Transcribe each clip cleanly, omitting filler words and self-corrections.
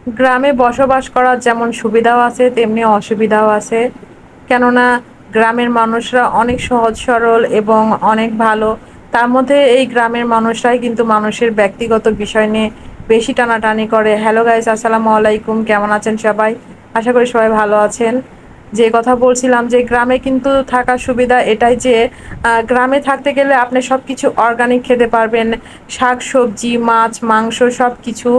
গ্রামে বসবাস করার যেমন সুবিধাও আছে তেমনি অসুবিধাও আছে। কেননা গ্রামের মানুষরা অনেক সহজ সরল এবং অনেক ভালো। তার মধ্যে এই গ্রামের মানুষরাই কিন্তু মানুষের ব্যক্তিগত বিষয় নিয়ে বেশি টানাটানি করে। হ্যালো গাইস, আসসালামু আলাইকুম, কেমন আছেন সবাই? আশা করি সবাই ভালো আছেন। যে কথা বলছিলাম যে গ্রামে কিন্তু থাকার সুবিধা এটাই যে গ্রামে থাকতে গেলে আপনি সব কিছু অর্গানিক খেতে পারবেন। শাক সবজি মাছ মাংস সব কিছু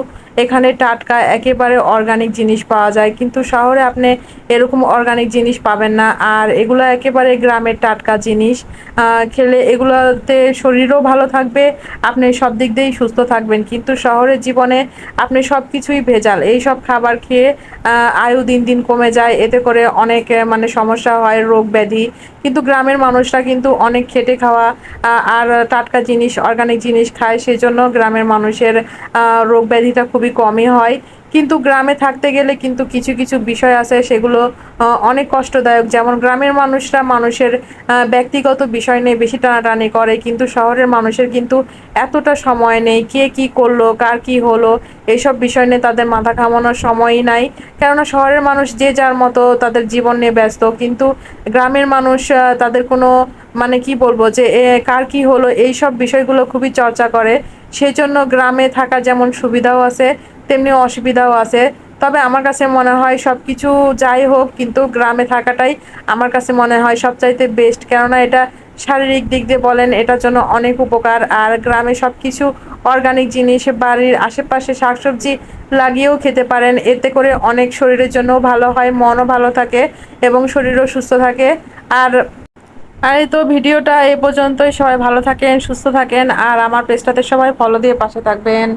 এখানে টাটকা একেবারে অর্গানিক জিনিস পাওয়া যায়, কিন্তু শহরে আপনি এরকম অর্গানিক জিনিস পাবেন না। আর এগুলো একেবারে গ্রামের টাটকা জিনিস। খেলে এগুলোতে শরীরও ভালো থাকবে, আপনি সব দিক দিয়েই সুস্থ থাকবেন। কিন্তু শহরের জীবনে আপনি সব কিছুই ভেজাল, এই সব খাবার খেয়ে আয়ু দিন দিন কমে যায়, এতে করে অনেক মানে সমস্যা হয়, রোগ ব্যাধি। কিন্তু গ্রামের মানুষরা কিন্তু অনেক খেটে খাওয়া আর টাটকা জিনিস অর্গানিক জিনিস খায়, সেজন্য গ্রামের মানুষের রোগ ব্যাধিটা খুবই কমই হয়। কিন্তু গ্রামে থাকতে গেলে কিন্তু কিছু কিছু বিষয় আছে সেগুলো অনেক কষ্টদায়ক। যেমন গ্রামের মানুষরা মানুষের ব্যক্তিগত বিষয় নিয়ে বেশি টানাটানি করে, কিন্তু শহরের মানুষের কিন্তু এতটা সময় নেই। কে কি করলো কার কি হলো এইসব বিষয় নিয়ে তাদের মাথা ঘামানোর সময়ই নাই। কেননা শহরের মানুষ যে যার মতো তাদের জীবন নিয়ে ব্যস্ত, কিন্তু গ্রামের মানুষ তাদের কোনো মানে কি বলবো যে কার কি হলো এইসব বিষয়গুলো খুবই চর্চা করে। সেজন্য গ্রামে থাকার যেমন সুবিধাও আছে তেমনি অসুবিধাও আছে। তবে আমার কাছে মনে হয় সবকিছু যাই হোক, কিন্তু গ্রামে থাকাটাই আমার কাছে মনে হয় সবচাইতে বেস্ট। কেননা এটা শারীরিক দিক দিয়ে বলেন এটার জন্য অনেক উপকার। আর গ্রামে সবকিছু অর্গানিক জিনিস বাড়ির আশেপাশে শাকসবজি লাগিয়েও খেতে পারেন, এতে করে অনেক শরীরের জন্যও ভালো হয়, মনও ভালো থাকে এবং শরীরও সুস্থ থাকে। আর এই তো ভিডিওটা এ পর্যন্তই। সবাই ভালো থাকেন, সুস্থ থাকেন, আর আমার পেজটাতে সবাই ফলো দিয়ে পাশে থাকবেন।